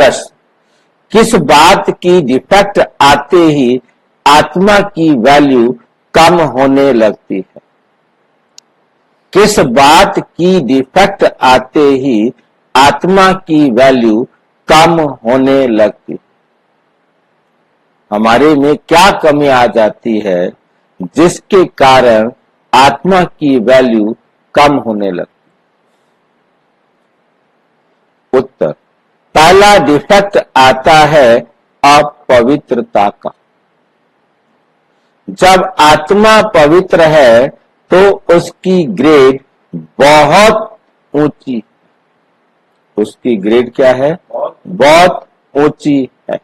प्रश्न, किस बात की डिफेक्ट आते ही आत्मा की वैल्यू कम होने लगती है? किस बात की डिफेक्ट आते ही आत्मा की वैल्यू कम होने लगती है? हमारे में क्या कमी आ जाती है जिसके कारण आत्मा की वैल्यू कम होने लगती? उत्तर, पहला डिफेक्ट आता है अपवित्रता का। जब आत्मा पवित्र है तो उसकी ग्रेड बहुत ऊंची, उसकी ग्रेड क्या है? बहुत ऊंची है।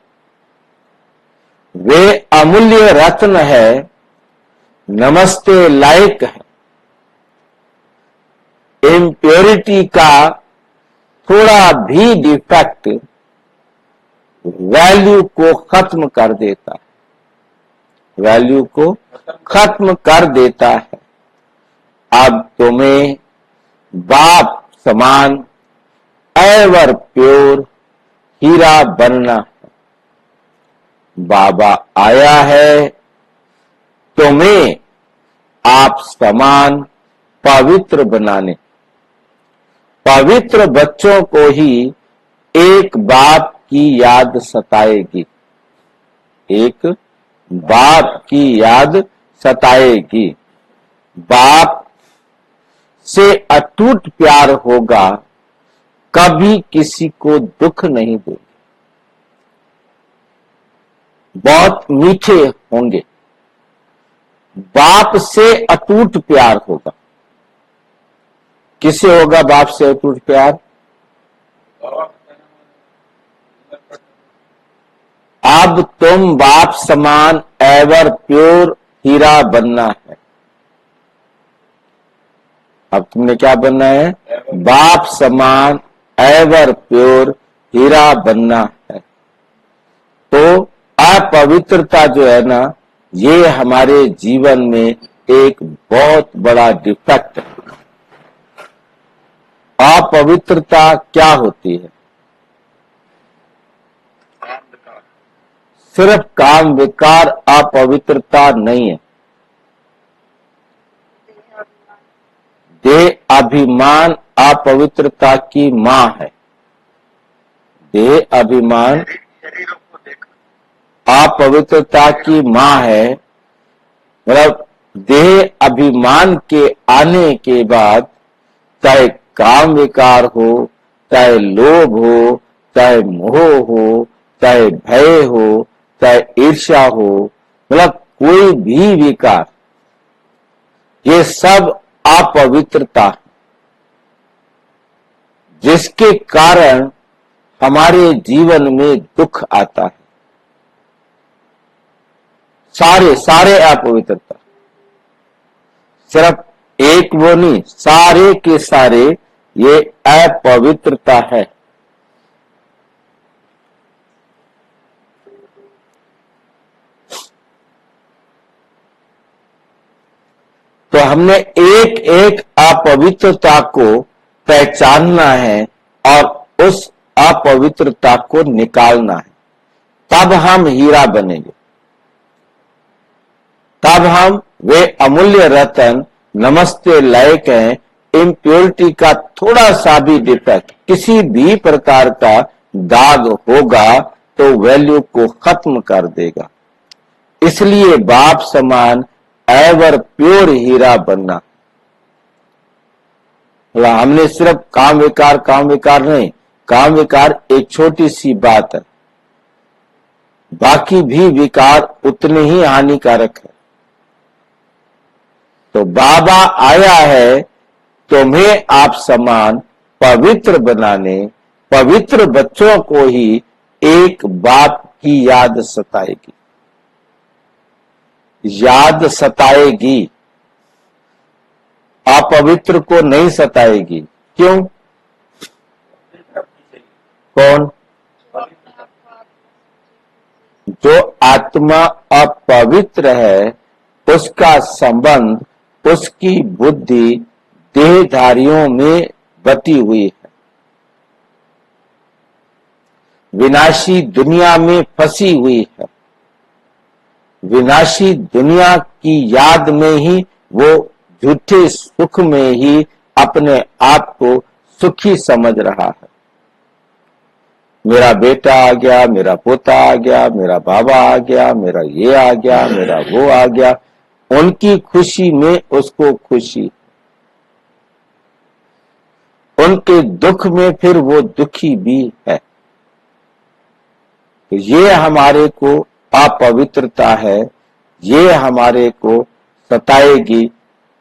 वे अमूल्य रत्न है, नमस्ते लायक है। इम्प्योरिटी का थोड़ा भी डिफेक्ट वैल्यू को खत्म कर देता है, वैल्यू को खत्म कर देता है। अब तुम्हें बाप समान एवर प्योर हीरा बनना है। बाबा आया है तुम्हें आप समान पवित्र बनाने। पवित्र बच्चों को ही एक बाप की याद सताएगी, एक बाप की याद सताएगी। बाप से अटूट प्यार होगा, कभी किसी को दुख नहीं देगी। बहुत मीठे होंगे, बाप से अटूट प्यार होगा। किसे होगा बाप से अटूट प्यार? अब तुम बाप समान एवर प्योर हीरा बनना है। अब तुमने क्या बनना है? बाप समान एवर प्योर हीरा बनना है। तो अपवित्रता जो है ना, ये हमारे जीवन में एक बहुत बड़ा डिफेक्ट है। अपवित्रता क्या होती है? सिर्फ काम विकार अपवित्रता नहीं है, देह अभिमान अपवित्रता की मां है। देह अभिमान अपवित्रता की मां है। मतलब देह अभिमान के आने के बाद चाहे काम विकार हो, चाहे लोभ हो, चाहे मोह हो, चाहे भय हो, चाहे ईर्ष्या हो, मतलब कोई भी विकार, ये सब अपवित्रता, जिसके कारण हमारे जीवन में दुख आता है। सारे अपवित्रता, सिर्फ एक वो नहीं, सारे के सारे ये अपवित्रता है। तो हमने एक एक अपवित्रता को पहचानना है और उस अपवित्रता को निकालना है, तब हम हीरा बनेंगे। तब हम वे अमूल्य रतन नमस्ते लायक हैं। इम्प्योरिटी का थोड़ा सा भी डिफेक्ट, किसी भी प्रकार का दाग होगा तो वैल्यू को खत्म कर देगा। इसलिए बाप समान एवर प्योर हीरा बनना। हमने सिर्फ काम विकार नहीं, काम विकार एक छोटी सी बात है, बाकी भी विकार उतने ही हानिकारक है। तो बाबा आया है तुम्हें आप समान पवित्र बनाने। पवित्र बच्चों को ही एक बाप की याद सताएगी, याद सताएगी, अपवित्र को नहीं सताएगी। क्यों? कौन? जो आत्मा अपवित्र है उसका संबंध, उसकी बुद्धि देहधारियों में बटी हुई है। विनाशी दुनिया में फंसी हुई है। विनाशी दुनिया की याद में ही वो झूठे सुख में ही अपने आप को सुखी समझ रहा है। मेरा बेटा आ गया, मेरा पोता आ गया, मेरा बाबा आ गया, मेरा ये आ गया, मेरा वो आ गया। उनकी खुशी में उसको खुशी, उनके दुख में फिर वो दुखी भी है। तो ये हमारे को अपवित्रता है, ये हमारे को सताएगी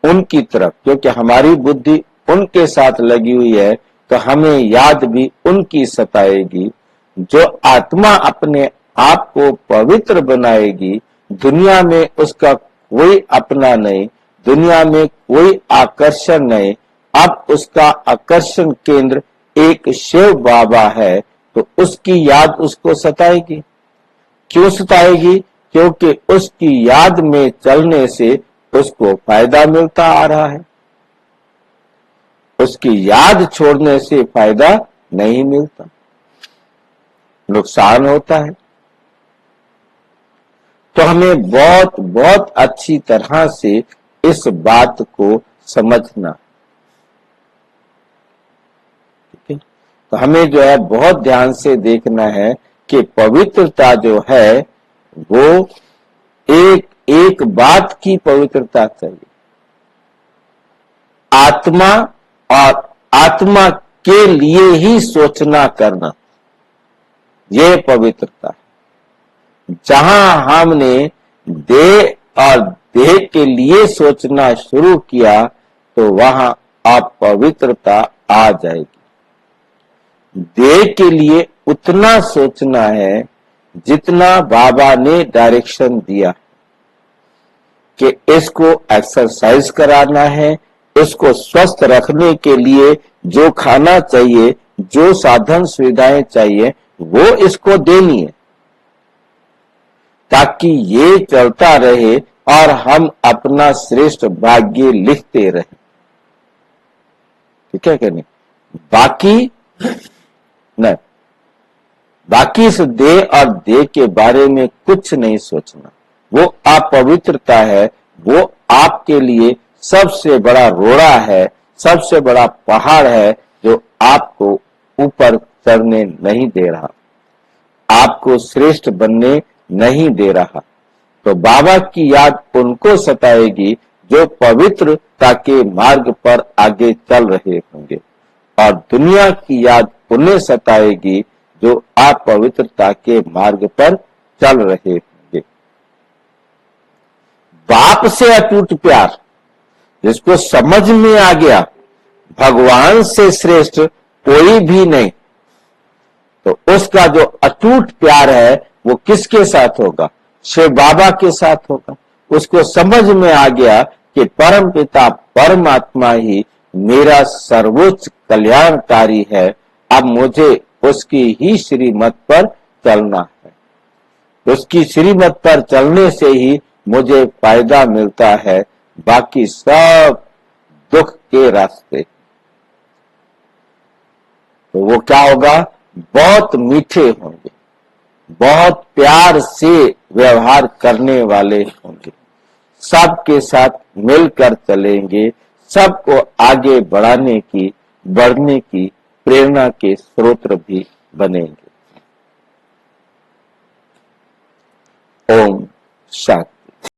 उनकी तरफ, क्योंकि हमारी बुद्धि उनके साथ लगी हुई है, तो हमें याद भी उनकी सताएगी। जो आत्मा अपने आप को पवित्र बनाएगी, दुनिया में उसका कोई अपना नहीं, दुनिया में कोई आकर्षण नहीं, अब उसका आकर्षण केंद्र एक शिव बाबा है, तो उसकी याद उसको सताएगी। क्यों सताएगी? क्योंकि उसकी याद में चलने से उसको फायदा मिलता आ रहा है, उसकी याद छोड़ने से फायदा नहीं मिलता, नुकसान होता है। तो हमें बहुत बहुत अच्छी तरह से इस बात को समझना, ठीक है। तो हमें जो है बहुत ध्यान से देखना है कि पवित्रता जो है वो एक एक बात की पवित्रता चाहिए, आत्मा और आत्मा के लिए ही सोचना करना, ये पवित्रता है। जहां हमने देह और देह के लिए सोचना शुरू किया तो वहां अपवित्रता आ जाएगी। देह के लिए उतना सोचना है जितना बाबा ने डायरेक्शन दिया कि इसको एक्सरसाइज कराना है, इसको स्वस्थ रखने के लिए जो खाना चाहिए, जो साधन सुविधाएं चाहिए, वो इसको देनी है, ताकि ये चलता रहे और हम अपना श्रेष्ठ भाग्य लिखते रहे। ठीक है कि नहीं? बाकी नहीं, बाकी इस देह और देह के बारे में कुछ नहीं सोचना, वो अपवित्रता है, वो आपके लिए सबसे बड़ा रोड़ा है, सबसे बड़ा पहाड़ है जो आपको ऊपर चढ़ने नहीं दे रहा, आपको श्रेष्ठ बनने नहीं दे रहा। तो बाबा की याद उनको सताएगी जो पवित्रता के मार्ग पर आगे चल रहे होंगे, और दुनिया की याद उन्हें सताएगी जो अपवित्रता के मार्ग पर चल रहे होंगे। बाप से अटूट प्यार जिसको समझ में आ गया भगवान से श्रेष्ठ कोई भी नहीं, तो उसका जो अटूट प्यार है वो किसके साथ होगा? शिव बाबा के साथ होगा। उसको समझ में आ गया कि परम पिता परमात्मा ही मेरा सर्वोच्च कल्याणकारी है, अब मुझे उसकी ही श्रीमत पर चलना है, उसकी श्रीमत पर चलने से ही मुझे फायदा मिलता है, बाकी सब दुख के रास्ते। तो वो क्या होगा? बहुत मीठे होंगे, बहुत प्यार से व्यवहार करने वाले होंगे, सबके साथ मिलकर चलेंगे, सबको आगे बढ़ने की प्रेरणा के स्रोत भी बनेंगे। ओम शांति।